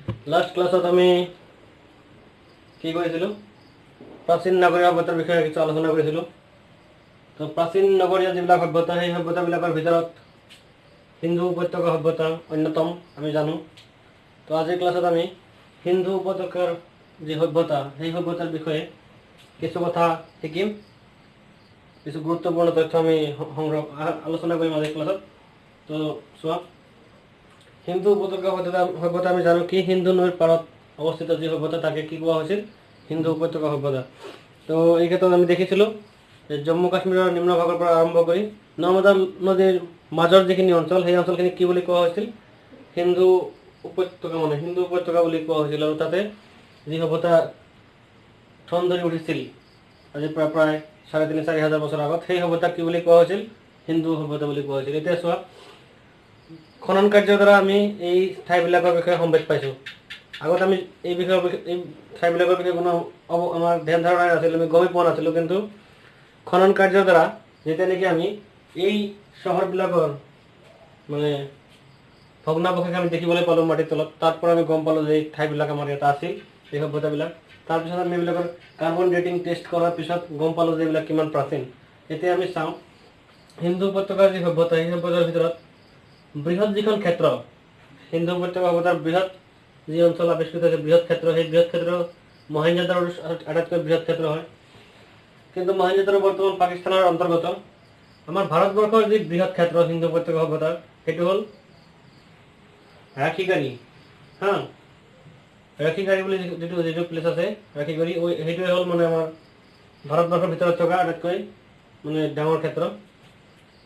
Last ক্লাছত আমি কি কৰিছিলোঁ প্ৰাচীন নগৰীয়া সভ্যতাৰ বিষয়ে কিছু আলোচনা কৰিছিলোঁ। তো প্ৰাচীন নগৰীয়া যিবিলাক সভ্যতা সেই সভ্যতাবিলাকৰ ভিতৰত সিন্ধু উপত্যকা সভ্যতা অন্যতম আমি জানো। তো আজিৰ ক্লাছত আমি সিন্ধু উপত্যকাৰ যি সভ্যতা সেই সভ্যতাৰ বিষয়ে কিছু কথা শিকিম, কিছু গুৰুত্বপূৰ্ণ তথ্য আমি আলোচনা কৰিম আজিৰ ক্লাছত। তো চোৱা, সিন্ধু উপত্যকা সভ্যতা আমি জানো কি সিন্ধু নৈৰ পাৰত অৱস্থিত যি সভ্যতা তাকে কি কোৱা হৈছিল সিন্ধু উপত্যকা সভ্যতা। তো এই ক্ষেত্ৰত আমি দেখিছিলোঁ যে জম্মু কাশ্মীৰৰ নিম্নভাগৰ পৰা আৰম্ভ কৰি নৰ্মদা নদীৰ মাজৰ যিখিনি অঞ্চল সেই অঞ্চলখিনি কি বুলি কোৱা হৈছিল সিন্ধু উপত্যকা, সিন্ধু উপত্যকা বুলি কোৱা হৈছিল। আৰু তাতে যি সভ্যতা ঠন ধৰি উঠিছিল আজিৰ পৰা প্ৰায় ৩,৫০০-৪,০০০ বছৰ আগত সেই সভ্যতাক কি বুলি কোৱা হৈছিল হিন্দু সভ্যতা বুলি কোৱা হৈছিল। এতিয়া চোৱা, খনন কাৰ্যৰ দ্বাৰা আমি এই ঠাইবিলাকৰ বিষয়ে সম্ভেদ পাইছোঁ। আগত আমি এই ঠাইবিলাকৰ বিষয়ে কোনো আমাৰ ধ্যান ধাৰণা নাছিলোঁ, আমি গমেই পোৱা নাছিলোঁ। কিন্তু খনন কাৰ্যৰ দ্বাৰা যেতিয়া নেকি আমি এই চহৰবিলাকৰ ভগ্নাৱশেষ আমি দেখিবলৈ পালোঁ মাটিৰ তলত, তাৰ পৰা আমি গম পালোঁ যে এই ঠাইবিলাক আমাৰ ইয়াত আছিল, এই সভ্যতাবিলাক। তাৰপিছত আমি এইবিলাকৰ কাৰ্বন ডেটিং টেষ্ট কৰাৰ পিছত গম পালোঁ যে এইবিলাক কিমান প্ৰাচীন। এতিয়া আমি চাওঁ সিন্ধু উপত্যকাৰ যি সভ্যতা সেই সভ্যতাৰ ভিতৰত বৃহৎ যিখন ক্ষেত্ৰ, সিন্ধু উপত্যকা সভ্যতাৰ বৃহৎ যি অঞ্চল আৱিষ্কৃত হৈছে বৃহৎ ক্ষেত্ৰ, সেই বৃহৎ ক্ষেত্ৰ মহেঞ্জোদাৰোৰ আটাইতকৈ বৃহৎ ক্ষেত্ৰ হয়। কিন্তু মহেঞ্জোদাৰো বৰ্তমান পাকিস্তানৰ অন্তৰ্গত। আমাৰ ভাৰতবৰ্ষৰ যি বৃহৎ ক্ষেত্ৰ সিন্ধু উপত্যকা সভ্যতাৰ সেইটো হ'ল ৰাখিগাৰী। ৰাখিগাৰী বুলি যিটো প্লেচ আছে, ৰাখিগাৰী সেইটোৱে হ'ল আমাৰ ভাৰতবৰ্ষৰ ভিতৰত থকা আটাইতকৈ ডাঙৰ ক্ষেত্ৰ।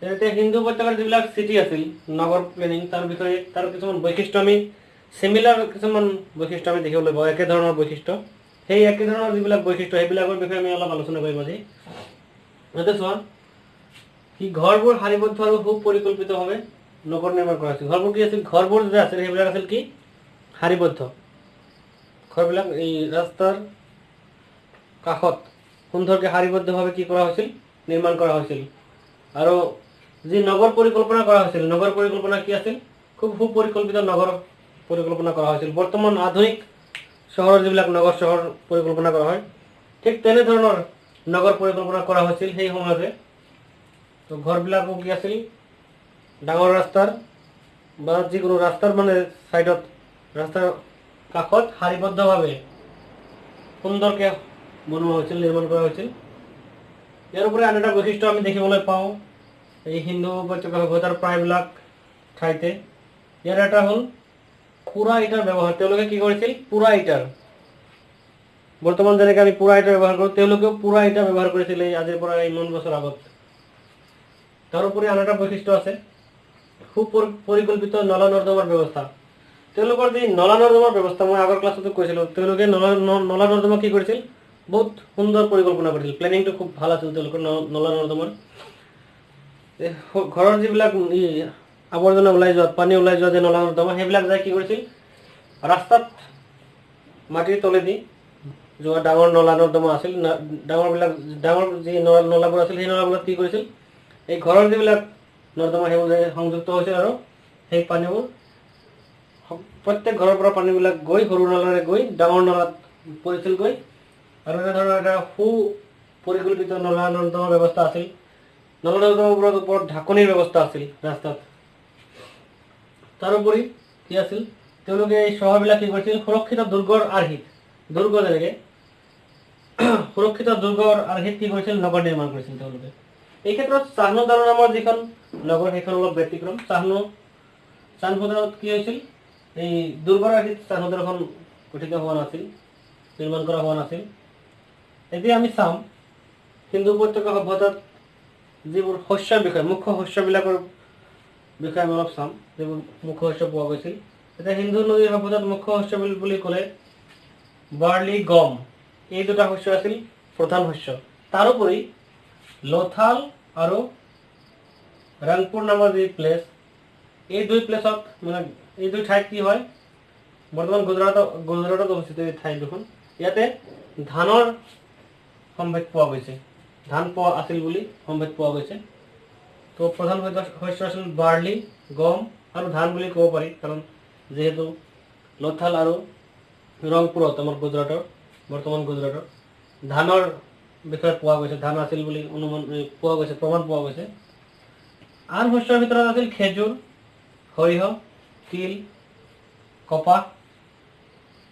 এতিয়া সিন্ধু উপত্যকাৰ যিবিলাক চিটি আছিল, নগৰ প্লেনিং, তাৰ বিষয়ে তাৰ কিছুমান বৈশিষ্ট্য আমি কিছুমান বৈশিষ্ট্য আমি দেখিবলৈ পাওঁ, একে ধৰণৰ বৈশিষ্ট্য। সেই একে ধৰণৰ যিবিলাক বৈশিষ্ট্য সেইবিলাকৰ বিষয়ে আমি অলপ আলোচনা কৰিম আজি। এতিয়া চোৱা, ঘৰবোৰ শাৰীবদ্ধ আৰু সুপৰিকল্পিতভাৱে নগৰ নিৰ্মাণ কৰা হৈছিল। ঘৰবোৰ কি আছিল? ঘৰবোৰ যে আছিল সেইবিলাক আছিল কি শাৰীবদ্ধ। ঘৰবিলাক এই ৰাস্তাৰ কাষত সুন্দৰকৈ শাৰীবদ্ধভাৱে কি কৰা হৈছিল নিৰ্মাণ কৰা হৈছিল। আৰু যি নগৰ পৰিকল্পনা কৰা হৈছিল, নগৰ পৰিকল্পনা কি আছিল? খুব সুপৰিকল্পিত নগৰ পৰিকল্পনা কৰা হৈছিল। বৰ্তমান আধুনিক চহৰৰ যিবিলাক নগৰ চহৰ পৰিকল্পনা কৰা হয়, ঠিক তেনেধৰণৰ নগৰ পৰিকল্পনা কৰা হৈছিল সেই সময়তে। তো ঘৰবিলাকো কি আছিল? ডাঙৰ ৰাস্তাৰ বা যিকোনো ৰাস্তাৰ ছাইডত, ৰাস্তাৰ কাষত শাৰীবদ্ধভাৱে সুন্দৰকৈ বনোৱা হৈছিল, নিৰ্মাণ কৰা হৈছিল। ইয়াৰ উপৰি আন এটা বৈশিষ্ট্য আমি দেখিবলৈ পাওঁ এই সিন্ধু উপত্যকা সভ্যতাৰ প্ৰায়বিলাক ঠাইতে। ইয়াৰ এটা হ'ল পোৰা ইটাৰ ব্যৱহাৰ। তেওঁলোকে কি কৰিছিল? পোৰা ইটাৰ। বৰ্তমান যেনেকৈ আমি পোৰা ইটাৰ ব্যৱহাৰ কৰোঁ, তেওঁলোকেও পোৰা ইটা ব্যৱহাৰ কৰিছিল এই আজিৰ পৰা ইমান বছৰ আগত। তাৰোপৰি আন এটা বৈশিষ্ট্য আছে সুপৰিকল্পিত নলা নৰ্দমাৰ ব্যৱস্থা। তেওঁলোকৰ যি নলা নৰ্দমাৰ ব্যৱস্থা, মই আগৰ ক্লাছতো কৈছিলোঁ, তেওঁলোকে নলা নৰ্দমা কি কৰিছিল? বহুত সুন্দৰ পৰিকল্পনা কৰিছিল, প্লেনিংটো খুব ভাল আছিল তেওঁলোকৰ নলা নৰ্দমাৰ। ঘৰৰ যিবিলাক আৱৰ্জনা ওলাই যোৱা, পানী ওলাই যোৱা যে নলা নৰ্দমা, সেইবিলাক যায় কি কৰিছিল? ৰাস্তাত মাটিৰ তলেদি যোৱা ডাঙৰ নলা নৰ্দমা আছিল, ডাঙৰ যি নলাবোৰ আছিল সেই নলাবোৰত কি কৰিছিল? এই ঘৰৰ যিবিলাক নৰ্দমা সেইবোৰ সংযুক্ত হৈছিল আৰু সেই পানীবোৰ প্ৰত্যেক ঘৰৰ পৰা পানীবিলাক গৈ সৰু নলাৰে গৈ ডাঙৰ নলাত পৰিছিল গৈ। আৰু এনেধৰণৰ এটা সুপৰিকল্পিত নলা নৰ্দমা ব্যৱস্থা আছিল। নলা নৰ্দমাবোৰৰ ওপৰত ঢাকনিৰ ব্যৱস্থা আছিল ৰাস্তাত। তাৰোপৰি কি আছিল? তেওঁলোকে এই চহৰবিলাক কি কৰিছিল? সুৰক্ষিত দুৰ্গৰ আৰ্হিত, দুৰ্গ যেনেকৈ সুৰক্ষিত দুৰ্গৰ আৰ্হিত কি কৰিছিল? নগৰ নিৰ্মাণ কৰিছিল তেওঁলোকে। এই ক্ষেত্ৰত চাহনুদাৰো নামৰ যিখন নগৰ সেইখন অলপ ব্যতিক্ৰম। চাহনুদাৰত কি হৈছিল? এই দুৰ্গৰ আৰ্হিত চাহনুদাৰখন গঠিত হোৱা নাছিল, নিৰ্মাণ কৰা হোৱা নাছিল। এতিয়া আমি চাম সিন্ধু উপত্যকা সভ্যতাত যিবোৰ শস্যৰ বিষয়ে, মুখ্য শস্যবিলাকৰ বিষয়ে আমি অলপ চাম, যিবোৰ মুখ্য শস্য পোৱা গৈছিল। এতিয়া সিন্ধু নদীৰ সভ্যতাত মুখ্য শস্য বুলি ক'লে বাৰ্লি, গম, এই দুটা শস্য আছিল প্ৰধান শস্য। তাৰোপৰি লোথাল আৰু ৰাংপুৰ নামৰ যি প্লেচ, এই দুই প্লেচত এই দুই ঠাইত কি হয়? বৰ্তমান গুজৰাটত অৱস্থিত এই ঠাই দুখন। ইয়াতে ধানৰ সম্ভেদ পোৱা গৈছে, ধান পোৱা আছিল বুলি সম্ভেদ পোৱা গৈছে। তো প্ৰধান শস্য আছিল বাৰ্লি, গম আৰু ধান বুলি ক'ব পাৰি, কাৰণ যিহেতু লথাল আৰু ৰংপুৰত আমাৰ গুজৰাটৰ বৰ্তমান গুজৰাটৰ ধানৰ বিষয়ে পোৱা গৈছে, ধান আছিল বুলি অনুমান পোৱা গৈছে, প্ৰমাণ পোৱা গৈছে। আন শস্যৰ ভিতৰত আছিল খেজুৰ, সৰিয়হ, তিল, কপাহ,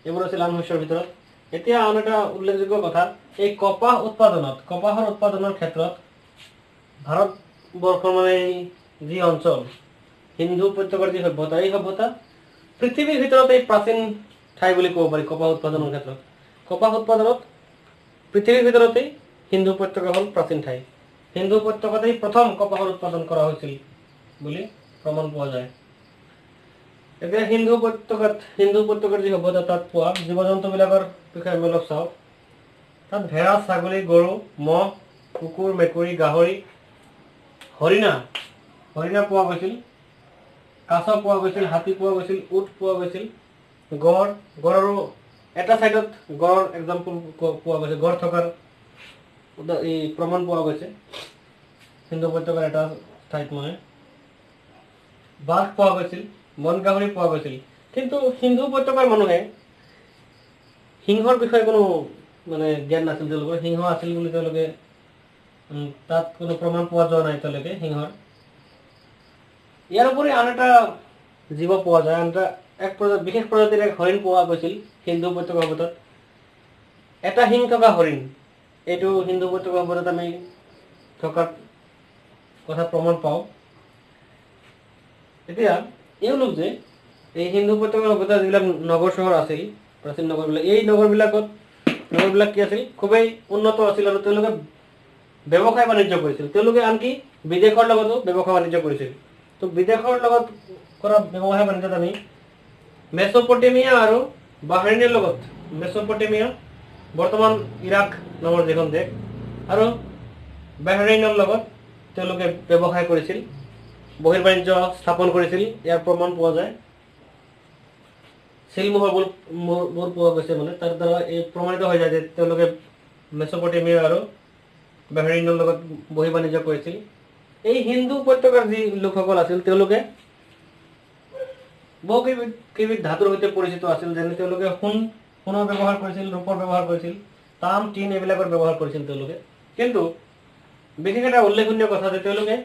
এইবোৰ আছিল আন শস্যৰ ভিতৰত। এতিয়া আন এটা উল্লেখযোগ্য কথা, এই কপাহৰ উৎপাদনৰ ক্ষেত্ৰত ভাৰতবৰ্ষৰ মানে যি অঞ্চল সিন্ধু উপত্যকাৰ যি সভ্যতা, এই সভ্যতা পৃথিৱীৰ ভিতৰত এই প্ৰাচীন ঠাই বুলি ক'ব পাৰি। কপাহ উৎপাদনৰ ক্ষেত্ৰত, কপাহ উৎপাদনত পৃথিৱীৰ ভিতৰতেই সিন্ধু উপত্যকা হ'ল প্ৰাচীন ঠাই। সিন্ধু উপত্যকাতেই প্ৰথম কপাহৰ উৎপাদন কৰা হৈছিল বুলি প্ৰমাণ পোৱা যায়। এতিয়া সিন্ধু উপত্যকাৰ যি সভ্যতা, তাত পোৱা জীৱ জন্তুবিলাকৰ বিষয়ে আমি অলপ চাওঁ। তাত ভেড়া, ছাগলী, গৰু, মহ, কুকুৰ, মেকুৰী, গাহৰি, হৰিণা পোৱা গৈছিল, কাছ পোৱা গৈছিল, হাতী পোৱা গৈছিল, উট পোৱা গৈছিল, গড়ৰো এটা চাইডত গড়ৰ এক্সাম্পল পোৱা গৈছে, গড় থকাৰ এই প্ৰমাণ পোৱা গৈছে সিন্ধু উপত্যকাৰ এটা ঠাইত মানে। বাঘ পোৱা গৈছিল, বন গাহৰি পোৱা গৈছিল। কিন্তু সিন্ধু উপত্যকাৰ মানুহে সিংহৰ বিষয়ে কোনো মানে জ্ঞান নাছিল তেওঁলোকৰ। সিংহ আছিল বুলি তেওঁলোকে তাত কোনো প্ৰমাণ পোৱা যোৱা নাই এতিয়ালৈকে সিংহৰ। ইয়াৰ উপৰি আন এটা জীৱ পোৱা যায়, আন এটা বিশেষ প্ৰজাতিৰ এক হৰিণ পোৱা গৈছিল সিন্ধু উপত্যকা সভ্যতাত। এটা শিং থকা হৰিণ, এইটো সিন্ধু উপত্যকা সভ্যতাত আমি থকাৰ কথা প্ৰমাণ পাওঁ। এতিয়া এওঁলোক যে এই সিন্ধু উপত্যকা সভ্যতাৰ যিবিলাক নগৰ চহৰ আছিল, প্ৰাচীন নগৰবিলাক, এই নগৰবিলাক কি আছিল, খুবেই উন্নত আছিল আৰু তেওঁলোকে ব্যৱসায় বাণিজ্য কৰিছিল। তেওঁলোকে আনকি বিদেশৰ লগতো ব্যৱসায় বাণিজ্য কৰিছিল। তো বিদেশৰ লগত কৰা ব্যৱসায় বাণিজ্যত আমি মেচ'পটেমিয়া আৰু বাহৰেইনৰ লগত, মেচ'পটেমিয়া বৰ্তমান ইৰাক নামৰ যিখন দেশ আৰু বাহৰেইনৰ লগত তেওঁলোকে ব্যৱসায় কৰিছিল, বহিৰ্বাণিজ্য স্থাপন কৰিছিল। ইয়াৰ প্ৰমাণ পোৱা যায়, চিলমোহৰবোৰ পোৱা গৈছে মানে। তাৰ দ্বাৰা এই প্ৰমাণিত হৈ যায় যে তেওঁলোকে মেচ'পটেমিয়া আৰু বাহৰেইনৰ লগত বহিৰ বাণিজ্য কৰিছিল। এই হিন্দু উপত্যকাৰ যি লোকসকল আছিল তেওঁলোকে বহু কেইবিধ ধাতুৰ সৈতে পৰিচিত আছিল। যেনে তেওঁলোকে সোণৰ ব্যৱহাৰ কৰিছিল, ৰূপৰ ব্যৱহাৰ কৰিছিল, তাম, টিন এইবিলাকৰ ব্যৱহাৰ কৰিছিল তেওঁলোকে। কিন্তু বিশেষ এটা উল্লেখনীয় কথা যে তেওঁলোকে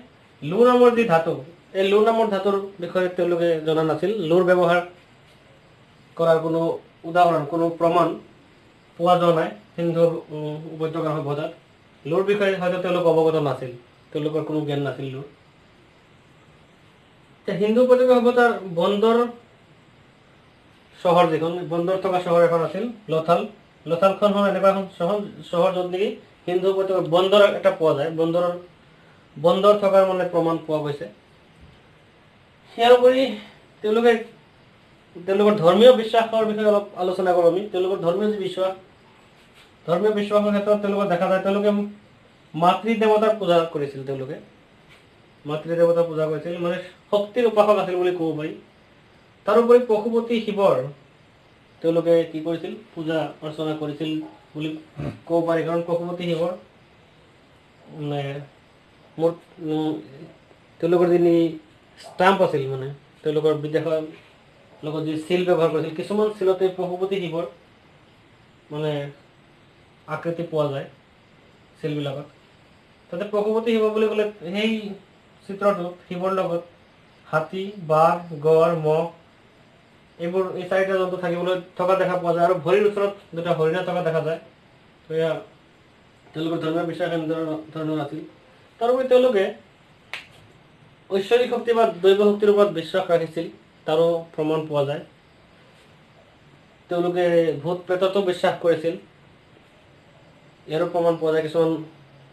লু নামৰ যি ধাতু, এই লু নামৰ ধাতুৰ বিষয়ে তেওঁলোকে জনা নাছিল। লুৰ ব্যৱহাৰ কৰাৰ কোনো উদাহৰণ, কোনো প্ৰমাণ পোৱা যোৱা নাই সিন্ধু উপত্যকাৰ সভ্যতাত। লুৰ বিষয়ে হয়তো তেওঁলোক অৱগত নাছিল, তেওঁলোকৰ কোনো জ্ঞান নাছিল লুৰ। হিন্দু উপত্যকা সভ্যতাৰ বন্দৰ চহৰ, যিখন বন্দৰ থকা চহৰ এখন আছিল লথালখন হ'ল এনেকুৱা এখন চহৰ য'ত নেকি সিন্ধু উপত্যকাৰ বন্দৰ এটা পোৱা যায়, বন্দৰ থকাৰ মানে প্ৰমাণ পোৱা গৈছে। ইয়াৰ উপৰি তেওঁলোকৰ ধৰ্মীয় বিশ্বাসৰ বিষয়ে অলপ আলোচনা কৰোঁ আমি। তেওঁলোকৰ ধৰ্মীয় বিশ্বাসৰ ক্ষেত্ৰত তেওঁলোকৰ দেখা যায় তেওঁলোকে মাতৃ দেৱতাৰ পূজা কৰিছিল। মানে শক্তিৰ উপাসক আছিল বুলি ক'ব পাৰি। তাৰোপৰি পশুপতি শিৱৰ তেওঁলোকে কি কৰিছিল, পূজা অৰ্চনা কৰিছিল বুলি ক'ব পাৰি। কাৰণ পশুপতি শিৱৰ মানে তেওঁলোকৰ যি ষ্টাম্প আছিল, মানে তেওঁলোকৰ বিদেশৰ লগত যি চিল ব্যৱহাৰ কৰিছিল, কিছুমান চিলতে পশুপতি শিৱৰ মানে আকৃতি পোৱা যায় চিলবিলাকত। তাতে পশুপতি শিৱ বুলি ক'লে সেই চিত্ৰটোত শিৱৰ লগত হাতী, বাঘ, গড়, মহ এইবোৰ এই চাৰিটা জন্তু থকা দেখা পোৱা যায় আৰু ভৰিৰ ওচৰত দুটা হৰিণা থকা দেখা যায়। তো এয়া তেওঁলোকৰ ধৰ্মীয় বিশ্বাস এনেধৰণৰ আছিল। তাৰোপৰি তেওঁলোকে ঐশ্বৰিক শক্তি বা দৈৱ শক্তিৰ ওপৰত বিশ্বাস ৰাখিছিল, তাৰো প্ৰমাণ পোৱা যায়। তেওঁলোকে ভূত প্ৰেততো বিশ্বাস কৰিছিল, ইয়াৰো প্ৰমাণ পোৱা যায়। কিছুমান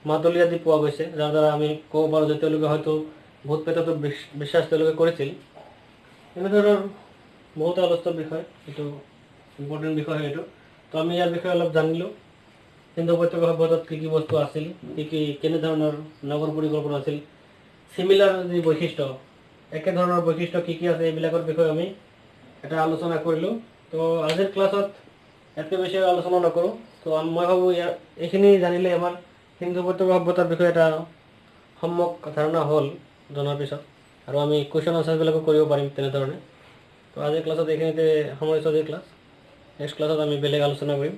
মাদলি আদি পোৱা গৈছে, যাৰ দ্বাৰা আমি ক'ব পাৰোঁ যে তেওঁলোকে হয়তো ভূত প্ৰেততো বিশ্বাস তেওঁলোকে কৰিছিল। এনেধৰণৰ বহুতো আলোচিত বিষয়, এইটো ইম্পৰ্টেণ্ট বিষয় এইটো। তো আমি ইয়াৰ বিষয়ে অলপ জানিলোঁ। সিন্ধু উপত্যকা সভ্যতাত কি বস্তু আছিল, কেনেধৰণৰ নগৰ পৰিকল্পনা আছিল, চিমিলাৰ যি বৈশিষ্ট্য, একেধৰণৰ বৈশিষ্ট্য কি আছে, এইবিলাকৰ বিষয়ে আমি এটা আলোচনা কৰিলোঁ। তো আজিৰ ক্লাছত ইয়াতকৈ বেছি আলোচনা নকৰোঁ। তো মই ভাবোঁ এইখিনি জানিলে আমাৰ সিন্ধু উপত্যকা সভ্যতাৰ বিষয়ে এটা সম্যক ধাৰণা হ'ল জনাৰ পিছত, আৰু আমি কুৱেশ্যন আনচাৰবিলাকো কৰিব পাৰিম তেনেধৰণে। তো আজিৰ ক্লাছত এইখিনিতে সামৰিছোঁ আজিৰ ক্লাছ। নেক্সট ক্লাছত আমি বেলেগ আলোচনা কৰিম।